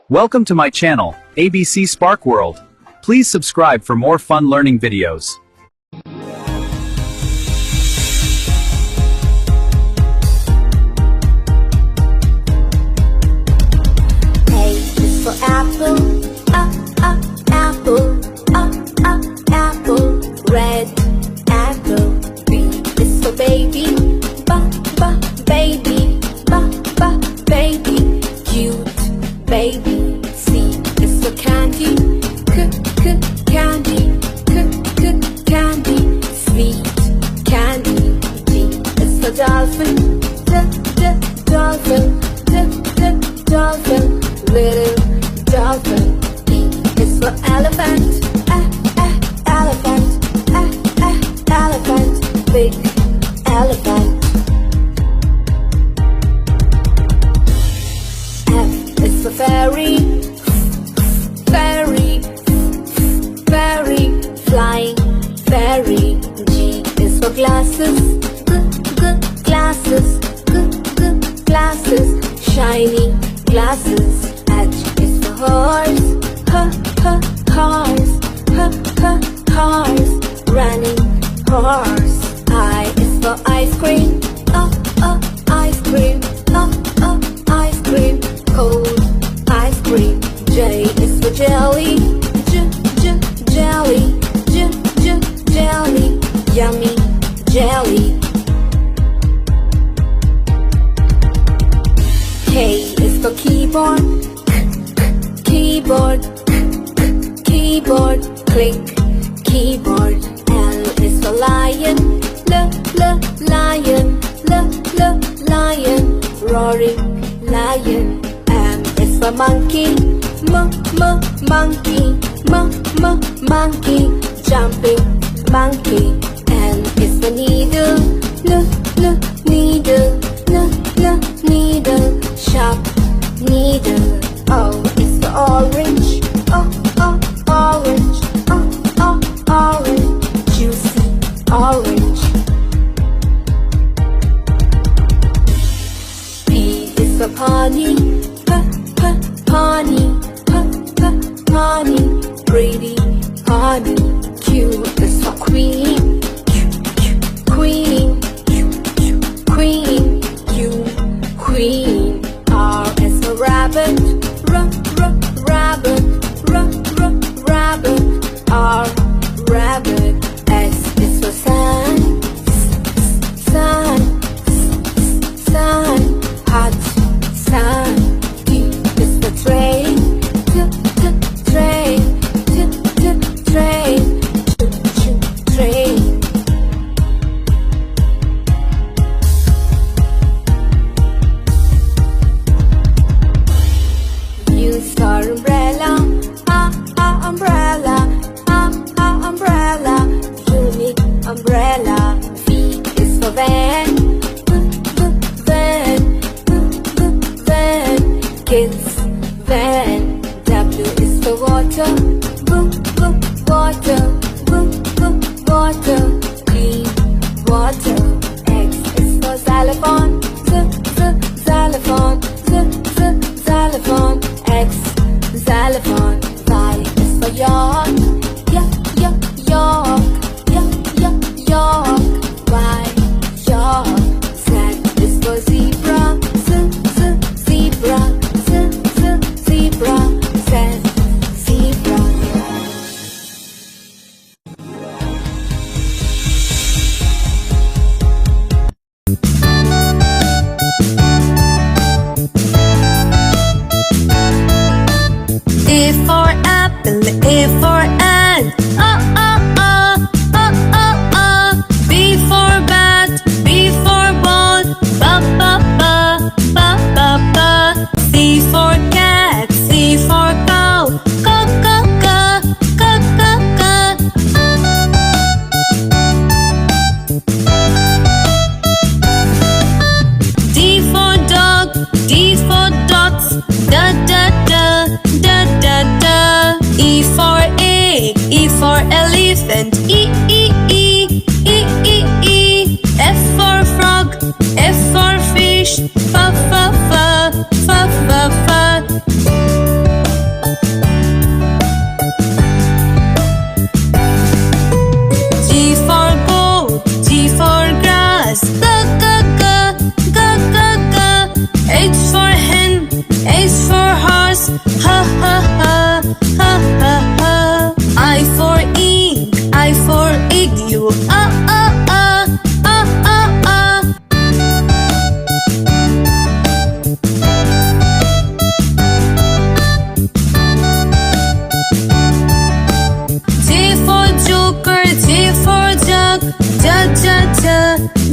Welcome to my channel, ABC Spark World. Please subscribe for more fun learning videos. A is for apple, apple, apple. Red apple. B is for baby, baby, baby. Cute baby. C is for candy, candy, candy. Sweet candy. D is for dolphin, dolphin, dolphin. Little dolphin. E is for elephant, elephant, elephant. Big elephant. F is for fairy, fairy, fairy. Flying fairy. G is for glasses, glasses, glasses. Shiny glasses. H is for horse, horse, horse. Running horse. I is for ice cream, ice cream, ice cream. Cold ice cream. J is for jelly, jelly, jelly. Yummy jelly. K is for keyboard, keyboard, keyboard. Click keyboard. L is for lion, lion, lion. Roaring lion. M is for monkey, monkey, monkey. Jumping monkey. N is for needle, needle, needle. Sharp needle. O is for orange, orange, orange. Juicy orange. P is for pony, pony, pony. Pretty pony. Q is for queen, queen, queen. Q, queen. R is for rabbit, rabbit, rabbit. R, rabbit. S is for sun, sun, sun. Hot sun. T is for train, train, train, train. U is for umbrella, umbrella, umbrella. Unique umbrella. V is for van, van, van. Kids van. W is for water, water, water. Clean water. X is for xylophone, xylophone, xylophone. X, xylophone. Y is for york, york, york. Y, york. Z is for zebra, zebra, zebra. Z, zebra. If for horse, ha ha ha, ha ha ha. I for ink, I for igloo, ah ah ah, ah ah ah. J for joker, J for jug, ja ja ja,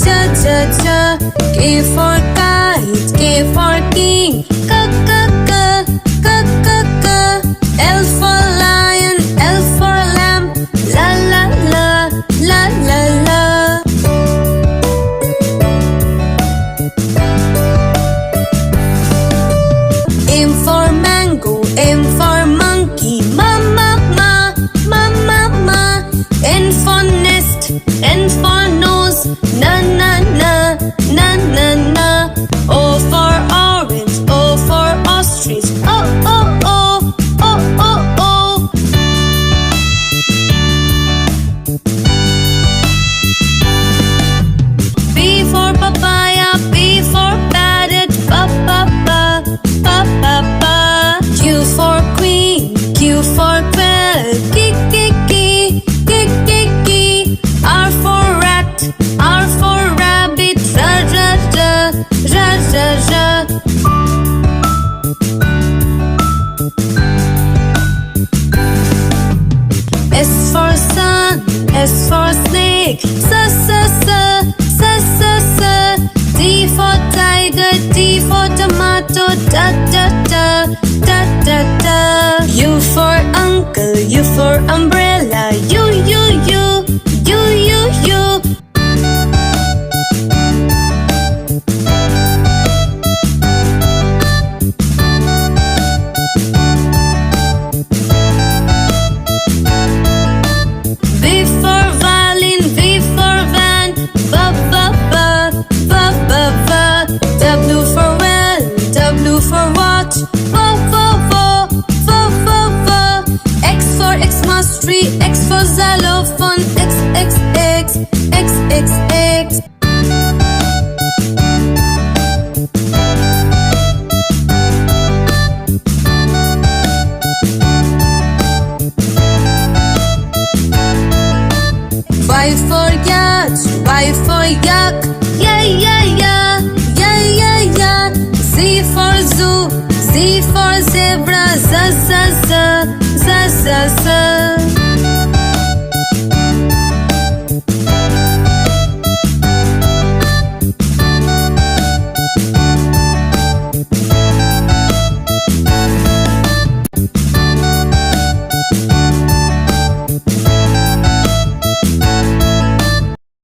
ja ja ja. K for kite, K for king, k k k, k k k. L for lion, L for lamb, la la la, la la la. M for mango, M for monkey, ma ma ma, ma ma ma. N for nest, N for nose, na na na, na na na. O for orange, O for ostrich, oh oh oh, oh oh oh. P for papaya, P for parrot, pa pa pa, pa pa pa. Q for queen, Q for quail, ki ki ki, ki ki ki. R for rat, R for rabbit, ra ra ra, ra ra ra. S for sun, S for snake, sa sa sa, sa sa sa. T for tiger, T for tomato, da da da, da da da. U for uncle, U for umbrella, U U U, U U U. V for violin, V for van, ba ba ba, ba ba ba. W for well, W for watch, wo wo wo, wo wo wo. X for Xmas tree, X for xylophone, X X X, X X X. Y for yacht, Y for yak, yeah yeah yeah, yeah yeah yeah. Z for zoo, Z for zebra, za za za, za za za.